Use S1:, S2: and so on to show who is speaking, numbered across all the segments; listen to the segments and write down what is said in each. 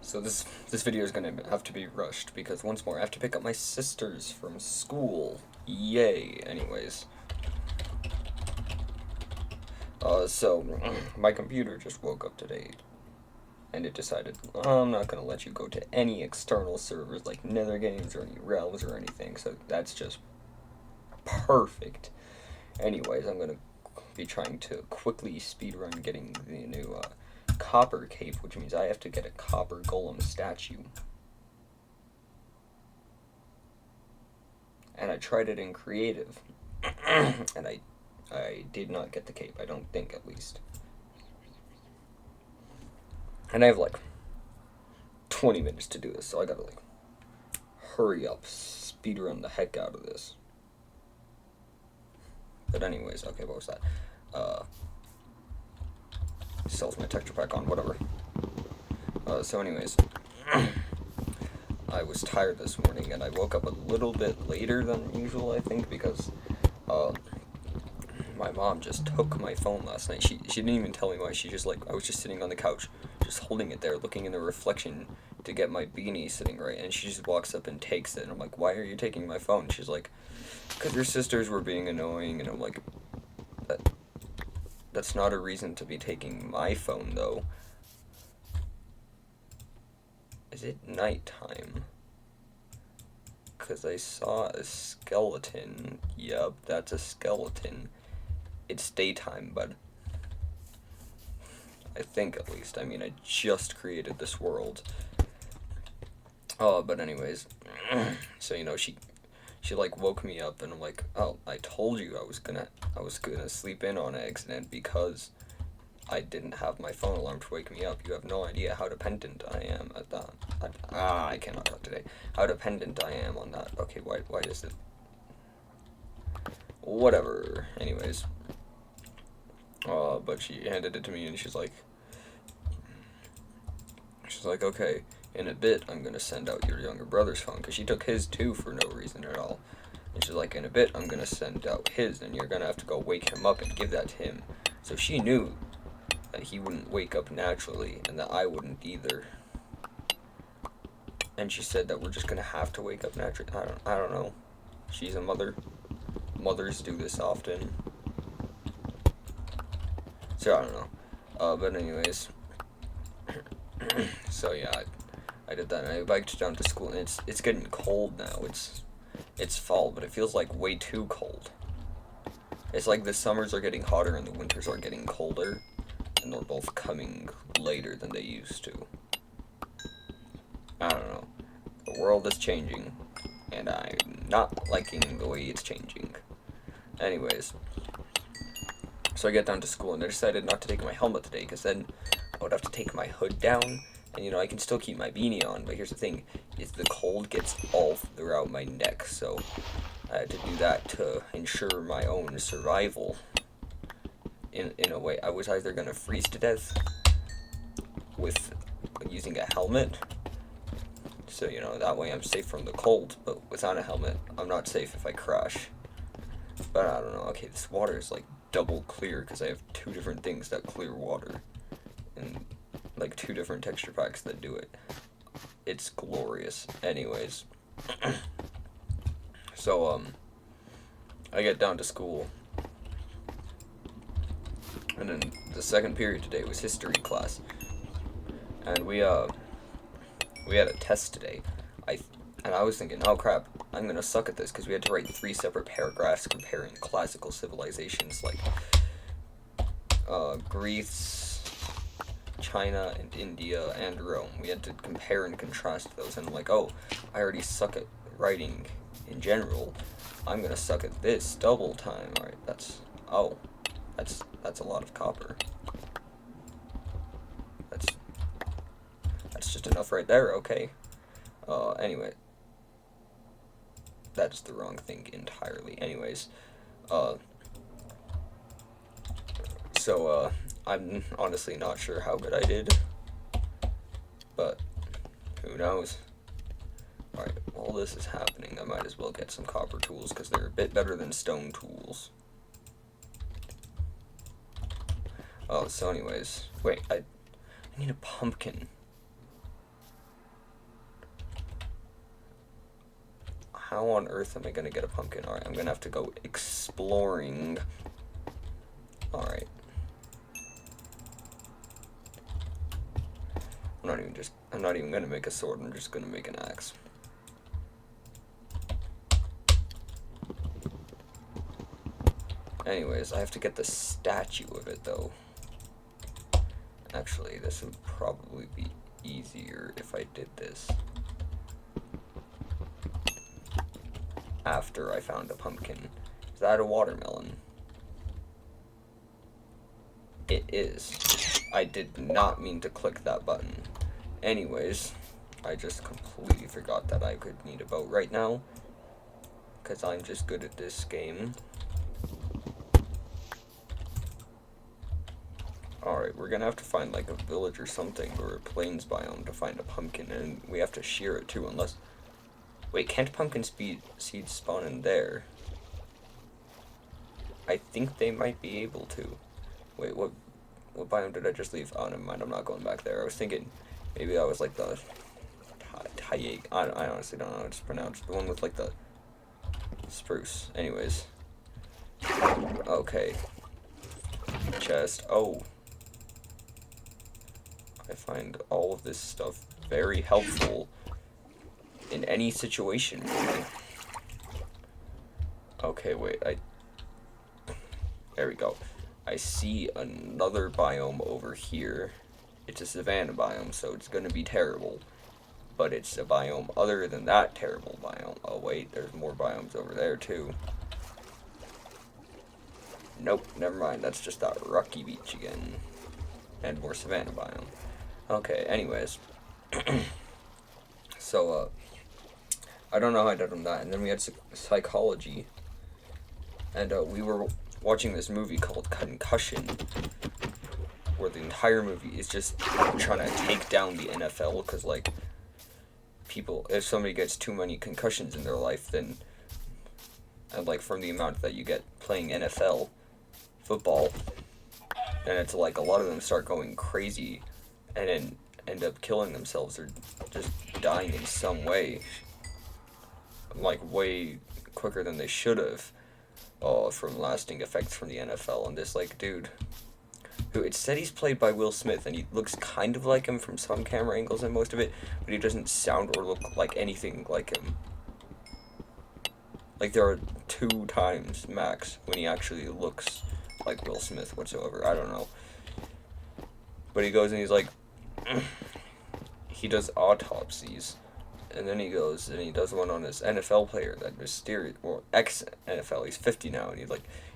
S1: So this video is gonna have to be rushed because once more I have to pick up my sisters from school. Yay. Anyways. So my computer just woke up today and it decided, I'm not gonna let you go to any external servers like Nether Games or any Realms or anything, so that's just perfect. Anyways, I'm gonna be trying to quickly speedrun getting the new copper cape, which means I have to get a copper golem statue. And I tried it in creative, and I did not get the cape, I don't think, at least. And I have like 20 minutes to do this, so I gotta like hurry up, speedrun the heck out of this. But anyways, okay, what was that? Sells my texture pack on, whatever. So anyways, I was tired this morning and I woke up a little bit later than usual, I think, because my mom just took my phone last night. She didn't even tell me why. She just I was just sitting on the couch, just holding it there, looking in the reflection to get my beanie sitting right, and she just walks up and takes it, and I'm like, why are you taking my phone? She's like, because your sisters were being annoying, and I'm like, that's not a reason to be taking my phone, though. Is it nighttime? Because I saw a skeleton. Yup, that's a skeleton. It's daytime, bud. I think, at least. I mean, I just created this world. But anyways. So, you know, she like woke me up and I'm like, oh, I told you I was gonna sleep in on accident because I didn't have my phone alarm to wake me up. You have no idea how dependent I am at that. I cannot talk today. How dependent I am on that. Okay, why is it? Whatever. Anyways. But she handed it to me and she's like, okay, in a bit I'm gonna send out your younger brother's phone, because she took his too for no reason at all. And she's like, in a bit I'm gonna send out his, and you're gonna have to go wake him up and give that to him. So she knew that he wouldn't wake up naturally, and that I wouldn't either. And she said that we're just gonna have to wake up naturally. I don't know. She's a mother. Mothers do this often. So I don't know. But anyways. So yeah, I did that, and I biked down to school, and it's getting cold now. It's fall, but it feels like way too cold. It's like the summers are getting hotter and the winters are getting colder, and they're both coming later than they used to. I don't know. The world is changing, and I'm not liking the way it's changing. Anyways, so I get down to school, and I decided not to take my helmet today, because then I would have to take my hood down, and you know, I can still keep my beanie on, but here's the thing, is the cold gets all throughout my neck, so I had to do that to ensure my own survival. In a way, I was either gonna freeze to death with using a helmet, so you know, that way I'm safe from the cold, but without a helmet, I'm not safe if I crash. But I don't know, okay, this water is like double clear, because I have two different things that clear water. And like two different texture packs that do it. It's glorious. Anyways. So, I get down to school. And then the second period today was history class. And we had a test today. And I was thinking, oh crap, I'm gonna suck at this, because we had to write 3 separate paragraphs comparing classical civilizations like Greece, China, and India, and Rome. We had to compare and contrast those, and I'm like, oh, I already suck at writing in general. I'm gonna suck at this double time. Alright, that's a lot of copper. That's just enough right there, okay. Anyway. That's the wrong thing entirely. Anyways, so, I'm honestly not sure how good I did, but who knows. Alright, while this is happening, I might as well get some copper tools, because they're a bit better than stone tools. Oh, so anyways, wait, I need a pumpkin. how on earth am I gonna get a pumpkin? Alright, I'm gonna have to go exploring. Alright. I'm not even gonna make a sword, I'm just gonna make an axe. Anyways, I have to get the statue of it though. Actually, this would probably be easier if I did this after I found a pumpkin. Is that a watermelon? It is. I did not mean to click that button. Anyways, I just completely forgot that I could need a boat right now, because I'm just good at this game. Alright, we're gonna have to find like a village or something, or a plains biome to find a pumpkin, and we have to shear it too, unless... Wait, can't pumpkin seeds spawn in there? I think they might be able to. Wait, what biome did I just leave? Oh, never mind, I'm not going back there. I was thinking maybe that was like the... I honestly don't know how it's pronounced. The one with like the spruce. Anyways. Okay. Chest. Oh. I find all of this stuff very helpful in any situation for me. Okay, wait, there we go. I see another biome over here. It's a savanna biome, so it's gonna be terrible. But it's a biome other than that terrible biome. Oh wait, there's more biomes over there too. Nope, never mind, that's just that rocky beach again. And more savanna biome. Okay, anyways. So, I don't know how I did on that. And then we had psychology. And we were watching this movie called Concussion, where the entire movie is just trying to take down the NFL, because, like, if somebody gets too many concussions in their life, then, and, like, from the amount that you get playing NFL football, then it's like a lot of them start going crazy and then end up killing themselves or just dying in some way, like way quicker than they should have, from lasting effects from the NFL. And this like dude, who it said he's played by Will Smith, and he looks kind of like him from some camera angles and most of it, but he doesn't sound or look like anything like him. Like there are 2 times max when he actually looks like Will Smith whatsoever. I don't know. But he goes and he's like, he does autopsies, and then he goes and he does one on this NFL player that mysterious, or ex-NFL, he's 50 now, and he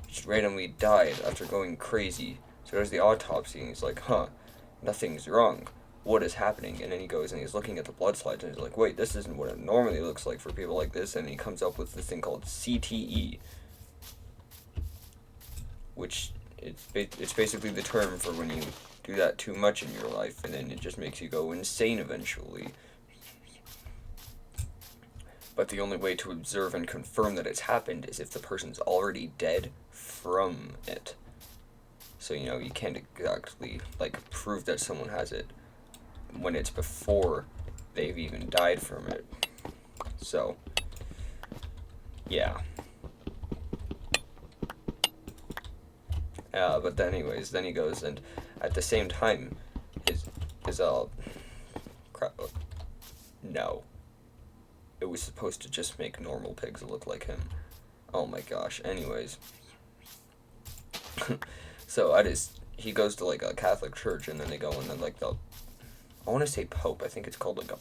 S1: just randomly died after going crazy. So there's the autopsy, and he's like, huh, nothing's wrong. What is happening? And then he goes and he's looking at the blood slides, and he's like, wait, this isn't what it normally looks like for people like this, and he comes up with this thing called CTE, which it's basically the term for when you do that too much in your life, and then it just makes you go insane eventually. But the only way to observe and confirm that it's happened is if the person's already dead from it. So, you know, you can't exactly, like, prove that someone has it when it's before they've even died from it. So, yeah. But then anyways, then he goes and at the same time no. It was supposed to just make normal pigs look like him. Oh my gosh. Anyways. So he goes to like a Catholic church, and then they go and then like I want to say Pope. I think it's called like a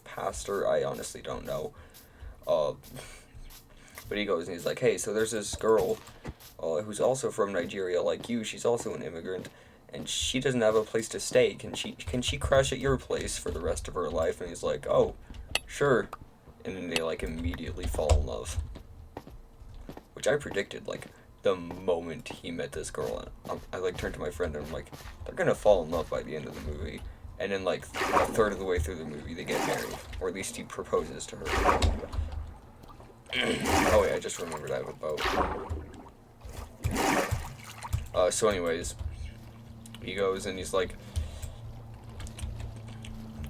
S1: pastor. I honestly don't know. But he goes and he's like, hey, so there's this girl who's also from Nigeria like you. She's also an immigrant, and she doesn't have a place to stay. Can she crash at your place for the rest of her life? And he's like, oh, sure. And then they like immediately fall in love, which I predicted like the moment he met this girl. And I like turned to my friend and I'm like, they're gonna fall in love by the end of the movie. And then like a third of the way through the movie they get married, or at least he proposes to her. Oh wait, I just remembered I have a boat. So anyways, he goes and he's like,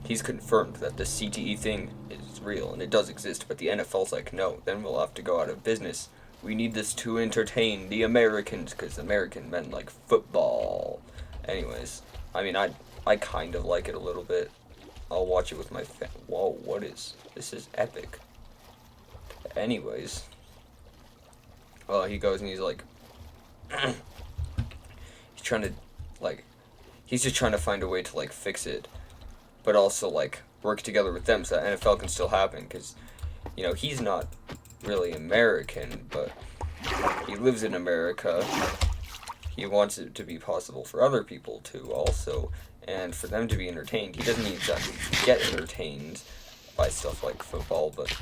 S1: he's confirmed that the CTE thing is real and it does exist, but the NFL's like, no, then we'll have to go out of business. We need this to entertain the Americans, because American men like football. Anyways, I mean, I kind of like it a little bit. I'll watch it with my Whoa, this is epic. Anyways, he goes and he's like, he's just trying to find a way to, like, fix it, but also, like, work together with them so that NFL can still happen, because, you know, he's not really American, but he lives in America. He wants it to be possible for other people to also, and for them to be entertained. He doesn't exactly get entertained by stuff like football, but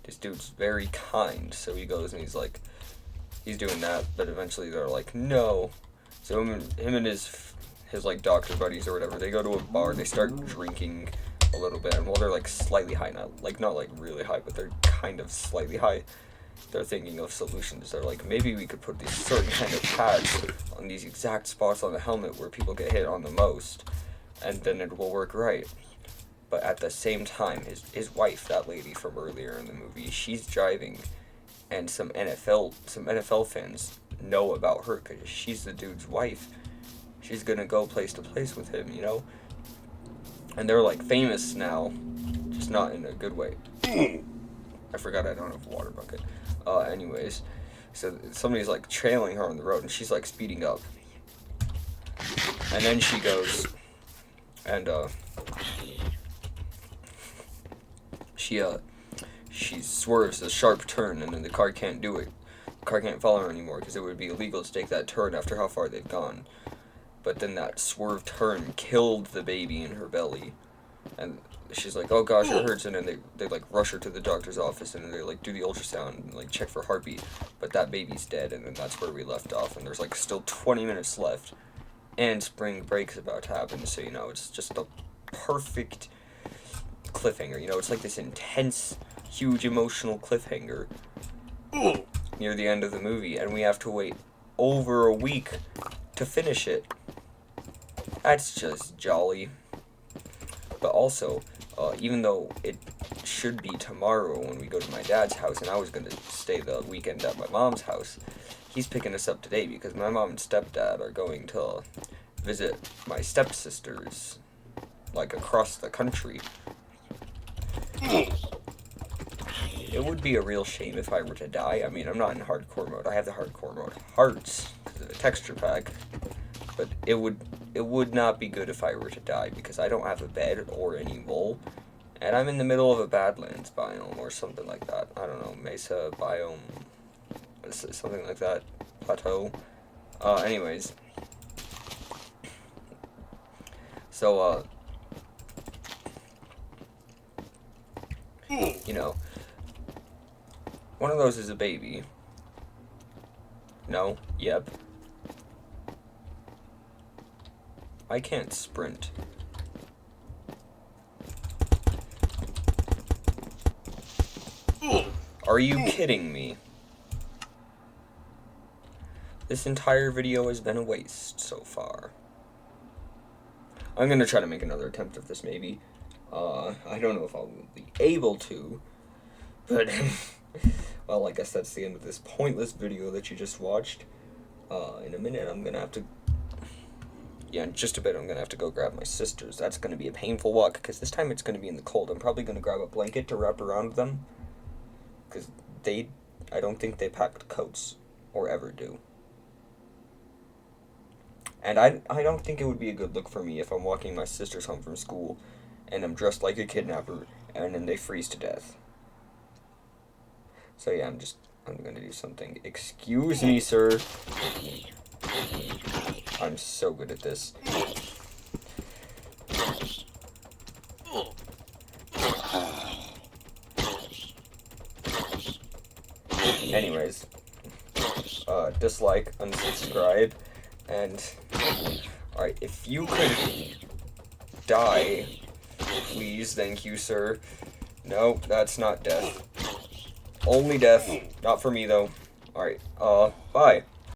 S1: this dude's very kind, so he goes and he's like, he's doing that, but eventually they're like, no. So him and his like doctor buddies or whatever, they go to a bar, they start drinking a little bit, and while they're like slightly high, not like really high, but they're kind of slightly high, they're thinking of solutions. They're like, maybe we could put these certain kind of pads on these exact spots on the helmet where people get hit on the most, and then it will work right. But at the same time, his wife, that lady from earlier in the movie, she's driving, and some NFL fans know about her because she's the dude's wife. She's gonna go place to place with him, you know? And they're like famous now, just not in a good way. I forgot I don't have a water bucket. Anyways, so somebody's like trailing her on the road and she's like speeding up. And then she goes and she swerves a sharp turn, and then the car can't do it. The car can't follow her anymore because it would be illegal to take that turn after how far they've gone. But then that swerve turn killed the baby in her belly, and she's like, oh gosh, it hurts, and then they like rush her to the doctor's office, and they like do the ultrasound and like check for heartbeat, but that baby's dead, and then that's where we left off, and there's like still 20 minutes left, and spring break's about to happen, so you know, it's just the perfect cliffhanger, you know, it's like this intense, huge emotional cliffhanger near the end of the movie, and we have to wait over a week to finish it. That's just jolly. But also, even though it should be tomorrow when we go to my dad's house, and I was going to stay the weekend at my mom's house, he's picking us up today because my mom and stepdad are going to visit my stepsisters, like, across the country. It would be a real shame if I were to die. I mean, I'm not in hardcore mode. I have the hardcore mode hearts because of the texture pack. But it would not be good if I were to die because I don't have a bed or any wool. And I'm in the middle of a Badlands biome or something like that. I don't know, Mesa biome, something like that, plateau. Anyways. So, you know, one of those is a baby. No? Yep. I can't sprint. Are you kidding me? This entire video has been a waste so far. I'm gonna try to make another attempt at this, maybe. I don't know if I'll be able to, but, well, I guess that's the end of this pointless video that you just watched. In a minute, I'm gonna have to, in just a bit, I'm gonna have to go grab my sisters. That's gonna be a painful walk, because this time it's gonna be in the cold. I'm probably gonna grab a blanket to wrap around them, because I don't think they packed coats, or ever do. And I don't think it would be a good look for me if I'm walking my sisters home from school, and I'm dressed like a kidnapper, and then they freeze to death. So yeah, I'm gonna do something. Excuse me, sir. I'm so good at this. Anyways, dislike, unsubscribe, and alright, if you could die, please, thank you, sir. No, that's not death. Only death. Not for me, though. Alright, bye.